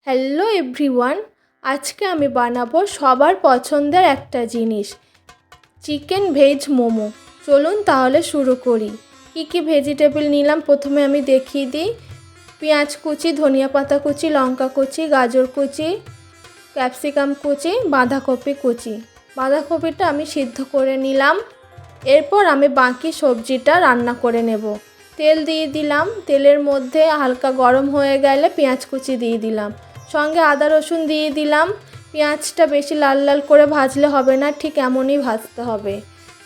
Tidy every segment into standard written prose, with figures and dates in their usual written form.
Hello everyone, আজকে আমি বানাবো সবার পছন্দের একটা জিনিস, চিকেন ভেজ মোমো। চলুন তাহলে শুরু করি। কি ভেজিটেবল নিলাম প্রথমে আমি দেখিয়ে দিই। পেঁয়াজ কুচি, ধনিয়া পাতা কুচি, লঙ্কা কুচি, গাজর কুচি, ক্যাপসিকাম কুচি, বাঁধাকপি কুচি। বাঁধাকপিটা আমি সিদ্ধ করে নিলাম। এরপর আমি বাকি সবজিটা রান্না করে নেব। তেল দিয়ে দিলাম, তেলের মধ্যে হালকা গরম হয়ে গেলে পেঁয়াজ কুচি দিয়ে দিলাম, সঙ্গে আদা রসুন দিয়ে দিলাম। পেঁয়াজটা বেশি লাল লাল করে ভাজলে হবে না, ঠিক এমনই ভাজতে হবে।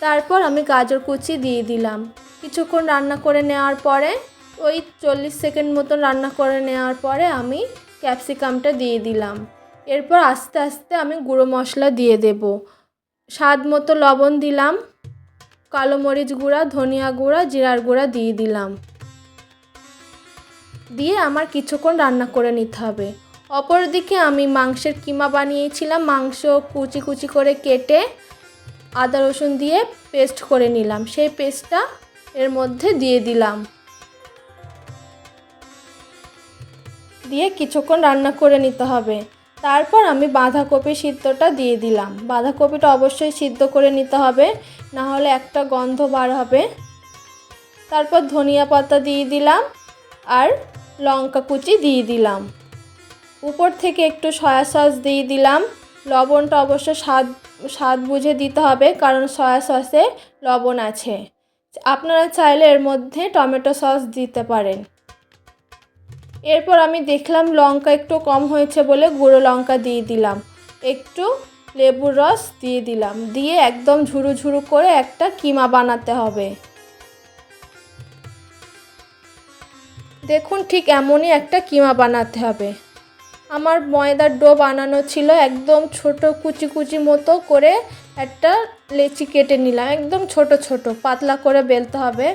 তারপর আমি গাজর কুচি দিয়ে দিলাম। কিছুক্ষণ রান্না করে নেওয়ার পরে, ওই 40 সেকেন্ড মতন রান্না করে নেওয়ার পরে আমি ক্যাপসিকামটা দিয়ে দিলাম। এরপর আস্তে আস্তে আমি গুঁড়ো মশলা দিয়ে দেব। স্বাদ মতো লবণ দিলাম, কালো মরিচ গুঁড়া, ধনিয়া গুঁড়া, জিরার গুঁড়া দিয়ে দিলাম। দিয়ে আমার কিছুক্ষণ রান্না করে নিতে হবে। অপরদিকে আমি মাংসের কিমা বানিয়েছিলাম। মাংস কুচি কুচি করে কেটে আদা রসুন দিয়ে পেস্ট করে নিলাম। সেই পেস্টটা এর মধ্যে দিয়ে দিলাম, দিয়ে কিছুক্ষণ রান্না করে নিতে হবে। তারপর আমি বাঁধাকপি সিদ্ধটা দিয়ে দিলাম। বাঁধাকপিটা অবশ্যই সিদ্ধ করে নিতে হবে, না হলে একটা গন্ধ বার হবে। তারপর ধনিয়া পাতা দিয়ে দিলাম আর লঙ্কা কুচি দিয়ে দিলাম। উপর থেকে একটু সয়া সস দিয়ে দিলাম। লবণটা অবশ্য স্বাদ বুঝে দিতে হবে, কারণ সয়া সসে লবণ আছে। আপনারা চাইলে এর মধ্যে টমেটো সস দিতে পারেন। এরপর আমি দেখলাম লঙ্কা একটু কম হয়েছে বলে গুঁড়ো লঙ্কা দিয়ে দিলাম। একটু লেবুর রস দিয়ে দিলাম, দিয়ে একদম ঝুরু ঝুরু করে একটা কিমা বানাতে হবে। দেখুন, ঠিক এমনই একটা কিমা বানাতে হবে। আমার ময়দার ডো বানানো ছিল, একদম ছোট কুচি কুচি মতো করে একটা লেচি কেটে নিলাম। একদম ছোট ছোট পাতলা করে বেলতে হবে।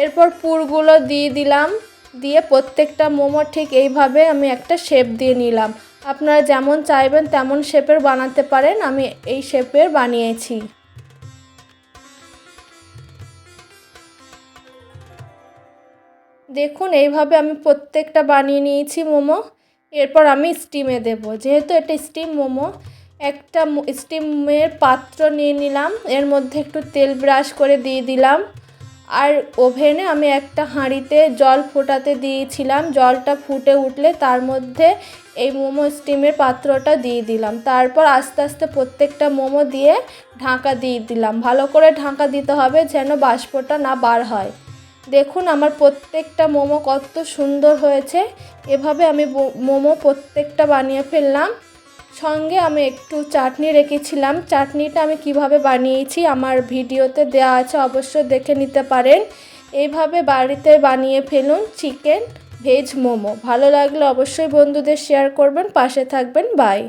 এরপর পুরগুলো দিয়ে দিলাম, দিয়ে প্রত্যেকটা মোমো ঠিক এইভাবে আমি একটা শেপ দিয়ে নিলাম। আপনারা যেমন চাইবেন তেমন শেপের বানাতে পারেন, আমি এই শেপের বানিয়েছি। দেখুন, এইভাবে আমি প্রত্যেকটা বানিয়ে নিয়েছি মোমো। এরপর আমি স্টিমে দেব, যেহেতু এটা স্টিম মোমো। একটা স্টিমের পাত্র নিয়ে নিলাম, এর মধ্যে একটু তেল ব্রাশ করে দিয়ে দিলাম। আর ওভেনে আমি একটা হাঁড়িতে জল ফোটাতে দিয়েছিলাম। জলটা ফুটে উঠলে তার মধ্যে এই মোমো স্টিমের পাত্রটা দিয়ে দিলাম। তারপর আস্তে আস্তে প্রত্যেকটা মোমো দিয়ে ঢাকা দিয়ে দিলাম। ভালো করে ঢাকা দিতে হবে যেন বাষ্পটা না বার হয়। দেখুন আমার প্রত্যেকটা মোমো কত সুন্দর হয়েছে। এভাবে আমি মোমো প্রত্যেকটা বানিয়ে ফেললাম। সঙ্গে আমি একটু চাটনি রেখেছিলাম। চাটনিটা আমি কিভাবে বানিয়েছি আমার ভিডিওতে দেওয়া আছে, অবশ্যই দেখে নিতে পারেন। এইভাবে বাড়িতে বানিয়ে ফেলুন চিকেন ভেজ মোমো। ভালো লাগলে অবশ্যই বন্ধুদের শেয়ার করবেন, পাশে থাকবেন। বাই।